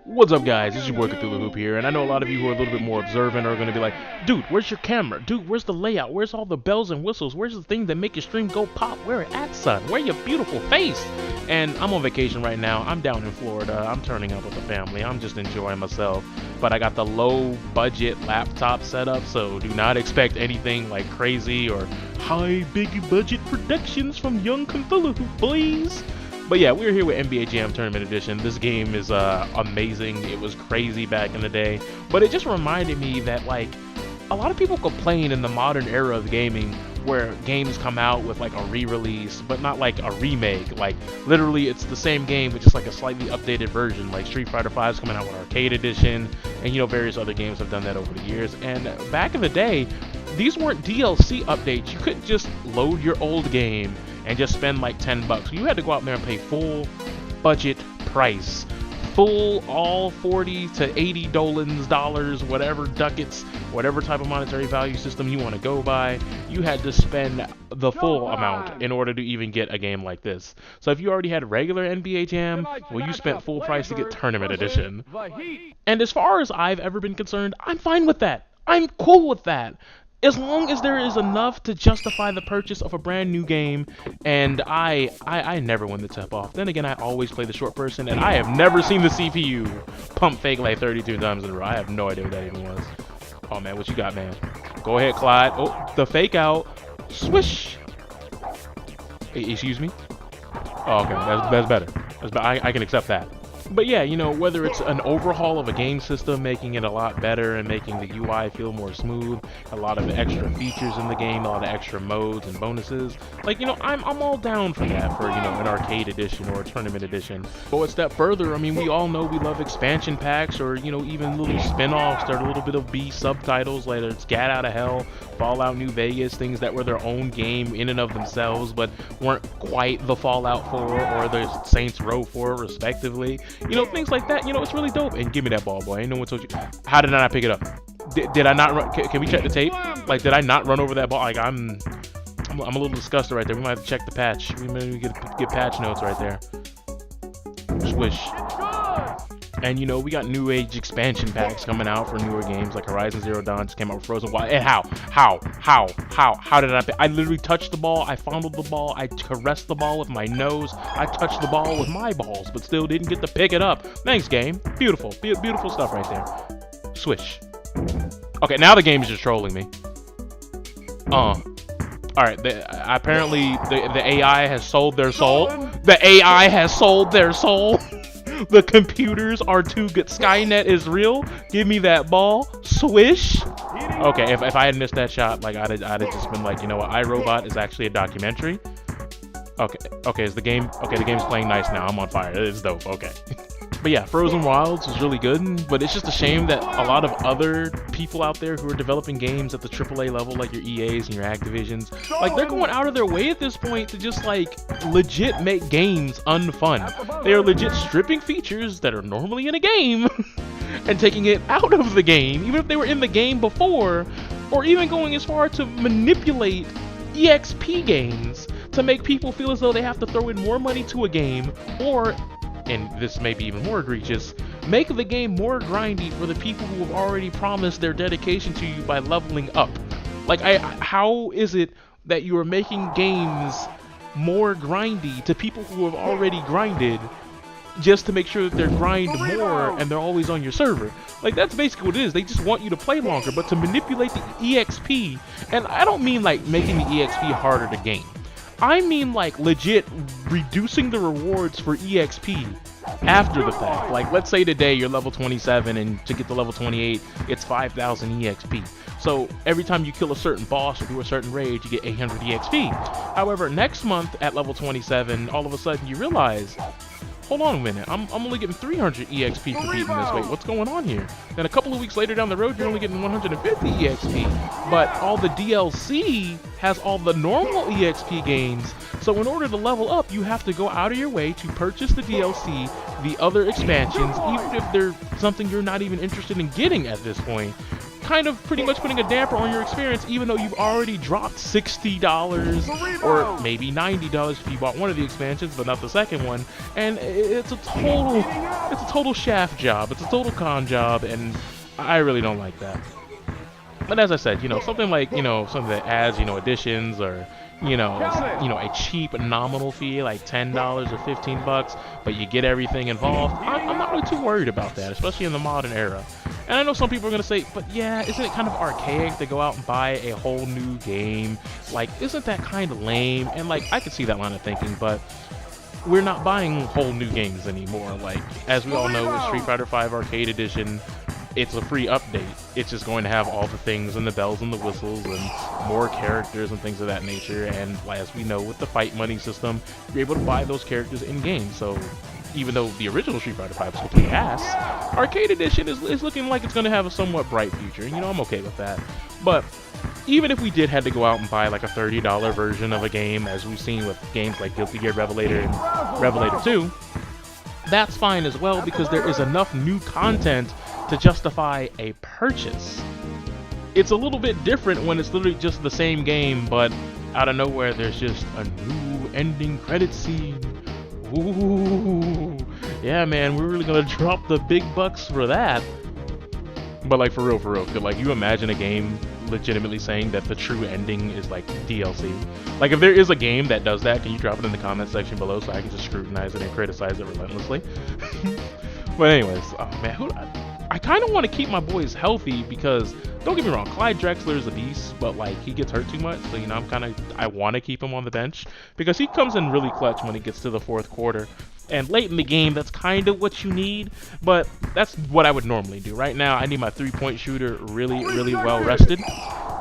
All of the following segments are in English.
What's up, guys? It's your boy Cthulhu Hoop here, and I know a lot of you who are a little bit more observant are going to be like, dude, where's your camera? Dude, where's the layout? Where's all the bells and whistles? Where's the thing that make your stream go pop? Where it at, son? Where your beautiful face? And I'm on vacation right now. I'm down in Florida. I'm turning up with the family. I'm just enjoying myself. But I got the low-budget laptop setup, so do not expect anything like crazy or high big-budget productions from young Cthulhu Hoop, please. But yeah, we're here with NBA Jam Tournament Edition. This game is amazing. It was crazy back in the day. But it just reminded me that, like, a lot of people complain in the modern era of gaming where games come out with, like, a re-release, but not, like, a remake. Like, literally, it's the same game with just, like, a slightly updated version. Like, Street Fighter V is coming out with Arcade Edition, and, you know, various other games have done that over the years. And back in the day, these weren't DLC updates. You couldn't just load your old game and just spend like $10. You had to go out there and pay full budget price. Full all 40 to 80 dollars, whatever ducats, whatever type of monetary value system you want to go by, you had to spend the full amount in order to even get a game like this. So if you already had regular NBA Jam, well, you spent full price to get Tournament Edition. And as far as I've ever been concerned, I'm fine with that. I'm cool with that. As long as there is enough to justify the purchase of a brand new game, and I never win the tip-off. Then again, I always play the short person, and I have never seen the CPU pump fake like 32 times in a row. I have no idea what that even was. Oh, man, what you got, man? Go ahead, Clyde. Oh, the fake out. Swish. Excuse me? Oh, okay, that's better. I can accept that. But yeah, you know, whether it's an overhaul of a game system, making it a lot better and making the UI feel more smooth, a lot of extra features in the game, a lot of extra modes and bonuses, like, you know, I'm all down for that for, you know, an arcade edition or a tournament edition. Go a step further, I mean, we all know we love expansion packs or, you know, even little spin-offs that are a little bit of B subtitles, like it's Gat Out of Hell, Fallout New Vegas, things that were their own game in and of themselves, but weren't quite the Fallout 4 or the Saints Row 4, respectively. You know, things like that, you know, it's really dope. And give me that ball, boy. Ain't no one told you. How did I not pick it up? Did I not run? Can we check the tape? Like, did I not run over that ball? Like, I'm a little disgusted right there. We might have to check the patch. We might get patch notes right there. Swish. And, you know, we got new age expansion packs coming out for newer games, like Horizon Zero Dawn just came out with Frozen Wild. And how did I literally touched the ball, I fondled the ball, I caressed the ball with my nose, I touched the ball with my balls, but still didn't get to pick it up. Thanks, game. Beautiful. Beautiful stuff right there. Swish. Okay, now the game is just trolling me. Alright, apparently the AI has sold their soul. The AI has sold their soul. The computers are too good. Skynet is real. Give me that ball. Swish. Okay, if I had missed that shot, like I'd have just been like, you know what, iRobot is actually a documentary. Okay, is the game okay? The game's playing nice now. I'm on fire. It's dope. Okay. But yeah, Frozen Wilds was really good, but it's just a shame that a lot of other people out there who are developing games at the AAA level, like your EAs and your Activisions, like they're going out of their way at this point to just like legit make games unfun. They are legit stripping features that are normally in a game and taking it out of the game, even if they were in the game before, or even going as far to manipulate EXP games to make people feel as though they have to throw in more money to a game, or, and this may be even more egregious, make the game more grindy for the people who have already promised their dedication to you by leveling up. Like, how is it that you are making games more grindy to people who have already grinded just to make sure that they're grind more and they're always on your server? Like, that's basically what it is. They just want you to play longer, but to manipulate the EXP, and I don't mean like making the EXP harder to gain. I mean like legit reducing the rewards for EXP after the fact. Like, let's say today you're level 27 and to get to level 28 it's 5,000 EXP. So every time you kill a certain boss or do a certain raid you get 800 EXP. However, next month at level 27 all of a sudden you realize, hold on a minute, I'm only getting 300 EXP for beating this weight. What's going on here? Then a couple of weeks later down the road, you're only getting 150 EXP. But all the DLC has all the normal EXP gains. So in order to level up, you have to go out of your way to purchase the DLC, the other expansions, even if they're something you're not even interested in getting at this point. kind of pretty much putting a damper on your experience, even though you've already dropped $60 or maybe $90 if you bought one of the expansions, but not the second one. And it's a total shaft job. It's a total con job, and I really don't like that. But as I said, you know, something like, you know, something that adds, you know, additions or, you know, a cheap nominal fee like $10 or $15, but you get everything involved. I'm not really too worried about that, especially in the modern era. And I know some people are gonna say, but yeah, isn't it kind of archaic to go out and buy a whole new game? Like, isn't that kind of lame? And like, I could see that line of thinking, but we're not buying whole new games anymore. Like, as we all know, with Street Fighter V Arcade Edition, it's a free update. It's just going to have all the things and the bells and the whistles and more characters and things of that nature. And as we know, with the fight money system, you're able to buy those characters in game. So even though the original Street Fighter V is complete ass, Arcade Edition is looking like it's going to have a somewhat bright future. And, you know, I'm okay with that. But even if we did have to go out and buy like a $30 version of a game, as we've seen with games like Guilty Gear Revelator and Revelator 2, that's fine as well, because there is enough new content to justify a purchase. It's a little bit different when it's literally just the same game, but out of nowhere there's just a new ending credit scene. Ooh, yeah, man, we're really gonna drop the big bucks for that. But like, for real, could like you imagine a game legitimately saying that the true ending is like DLC? Like, if there is a game that does that, can you drop it in the comment section below so I can just scrutinize it and criticize it relentlessly? But anyways, oh man, I kind of want to keep my boys healthy, because don't get me wrong, Clyde Drexler is a beast, but like, he gets hurt too much, so you know, I want to keep him on the bench because he comes in really clutch when it gets to the fourth quarter. And late in the game, that's kind of what you need, but that's what I would normally do. Right now, I need my three-point shooter really, really well rested.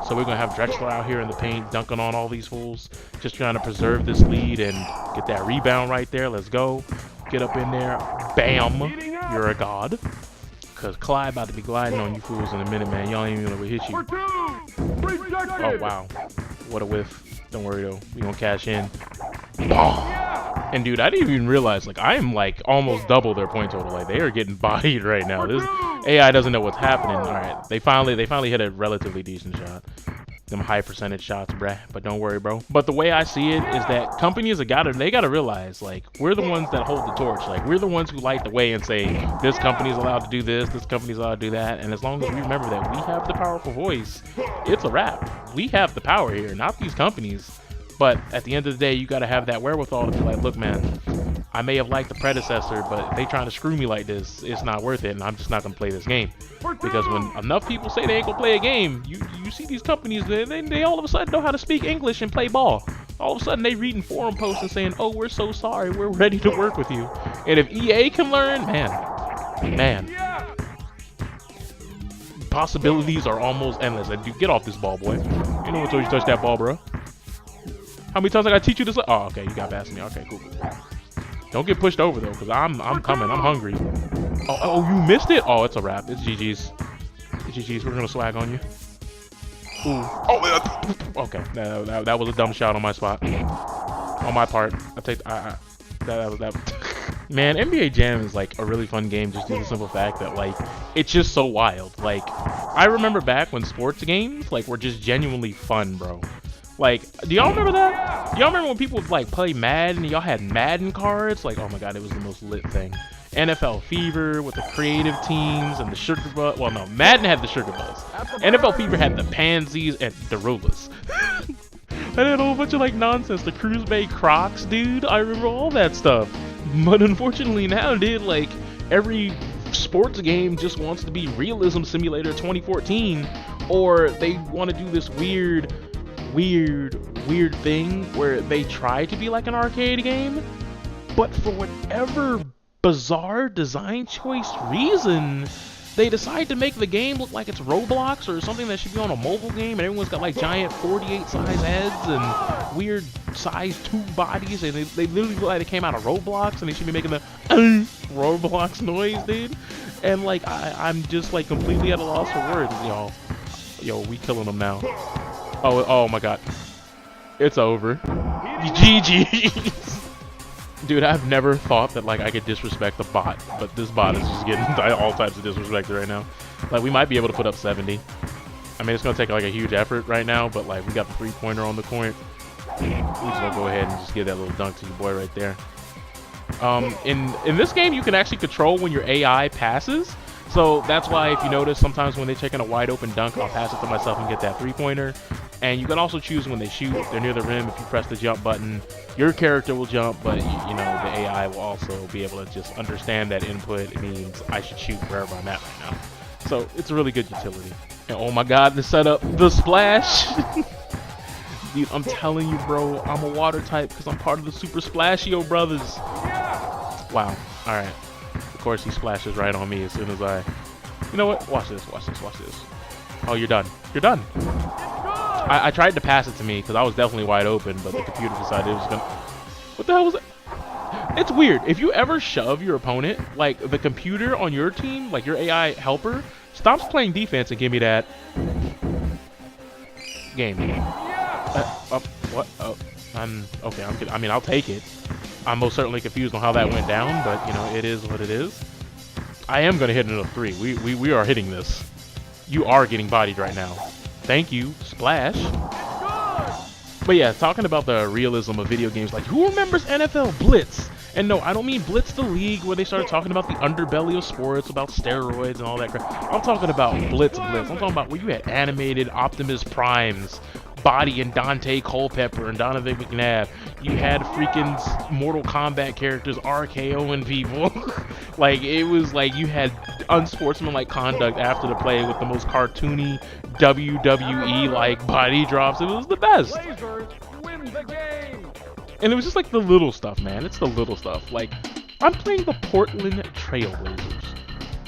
So we're going to have Drexler out here in the paint, dunking on all these fools, just trying to preserve this lead and get that rebound right there. Let's go. Get up in there. Bam. You're a god. Because Clyde about to be gliding on you fools in a minute, man. Y'all ain't even gonna hit you. Oh, wow. What a whiff. Don't worry, though. We gonna cash in. And, dude, I didn't even realize, like, I am, like, almost double their point total. Like, they are getting bodied right now. This AI doesn't know what's happening. All right. They finally hit a relatively decent shot. Them high percentage shots, bruh. But don't worry, bro. But the way I see it is that companies they gotta realize, like, we're the ones that hold the torch. Like, we're the ones who light the way and say, this company's allowed to do this company's allowed to do that. And as long as we remember that we have the powerful voice, it's a wrap. We have the power here, not these companies. But at the end of the day, you gotta have that wherewithal to be like, look, man, I may have liked the predecessor, but if they trying to screw me like this, it's not worth it, and I'm just not gonna play this game. Because when enough people say they ain't gonna play a game, you see these companies, they all of a sudden know how to speak English and play ball. All of a sudden they reading forum posts and saying, oh, we're so sorry, we're ready to work with you. And if EA can learn, man, possibilities are almost endless. And dude, get off this ball, boy. You know what told you touch that ball, bro? How many times I gotta teach you this? Oh, okay, you got past me. Okay, cool. Don't get pushed over though, because I'm coming. I'm hungry. Oh, you missed it? Oh, it's a wrap. It's GG's. It's GG's. We're gonna swag on you. Ooh. Oh, okay. That was a dumb shot on my spot. On my part. I take that. Man, NBA Jam is like a really fun game, just due to the simple fact that like it's just so wild. Like, I remember back when sports games like were just genuinely fun, bro. Like, do y'all remember that? Do y'all remember when people would like play Madden and y'all had Madden cards? Like, oh my god, it was the most lit thing. NFL Fever with the creative teams and the Sugar Buzz. Well, no, Madden had the Sugar Buzz. NFL Fever had the Pansies and the Rollers. And then a whole bunch of like nonsense. The Cruise Bay Crocs, dude. I remember all that stuff. But unfortunately now, dude, like every sports game just wants to be Realism Simulator 2014, or they want to do this weird thing where they try to be like an arcade game, but for whatever bizarre design choice reason, they decide to make the game look like it's Roblox or something that should be on a mobile game, and everyone's got like giant 48 size heads and weird size tube bodies, and they literally look like they came out of Roblox, and they should be making the Roblox noise, dude. And like I'm just like completely at a loss for words, y'all. Yo, we killing them now. Oh my god. It's over. GG's. Dude, I've never thought that like I could disrespect the bot, but this bot is just getting all types of disrespect right now. Like, we might be able to put up 70. I mean, it's gonna take like a huge effort right now, but like we got the 3-pointer on the court. We just gonna go ahead and just give that little dunk to your boy right there. In this game, you can actually control when your AI passes. So that's why if you notice, sometimes when they're taking a wide open dunk, I'll pass it to myself and get that 3-pointer. And you can also choose when they shoot, if they're near the rim, if you press the jump button, your character will jump, but you know, the AI will also be able to just understand that input. It means I should shoot wherever I'm at right now. So it's a really good utility. And oh my god, the setup, the splash! Dude, I'm telling you, bro, I'm a water type because I'm part of the Super Splashio Brothers. Wow. Alright. Of course, he splashes right on me as soon as I... You know what? Watch this, watch this, watch this. Oh, you're done. You're done. I tried to pass it to me because I was definitely wide open, but the computer decided it was gonna... What the hell was it? It's weird. If you ever shove your opponent, like the computer on your team, like your AI helper, stops playing defense and give me that... game. What? Oh, okay. I'm kidding. I mean, I'll take it. I'm most certainly confused on how that went down, but you know, it is what it is. I am gonna hit another 3. We are hitting this. You are getting bodied right now. Thank you, splash. But yeah, talking about the realism of video games, like who remembers NFL Blitz? And no, I don't mean Blitz the League where they started talking about the underbelly of sports, about steroids and all that crap. I'm talking about Blitz. I'm talking about where you had animated Optimus Primes, Body and Dante Culpepper and Donovan McNabb. You had freaking Mortal Kombat characters RKOing people. Like, it was like you had unsportsmanlike conduct after the play with the most cartoony WWE-like body drops. It was the best. Win the game. And it was just like the little stuff, man. It's the little stuff. Like, I'm playing the Portland Trailblazers.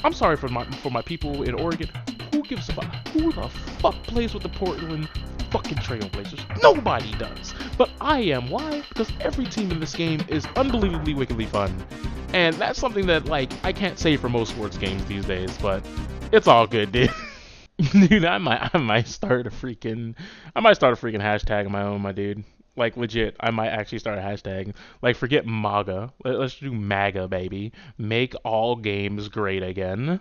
I'm sorry for my people in Oregon. Who gives a fuck? Who the fuck plays with the Portland fucking Trailblazers? Nobody does. But I am. Why? Because every team in this game is unbelievably wickedly fun. And that's something that, like, I can't say for most sports games these days, but it's all good, dude. Dude, I might start a freaking hashtag of my own, my dude. Like, legit, I might actually start a hashtag. Like, forget MAGA. Let's do MAGA, baby. Make all games great again.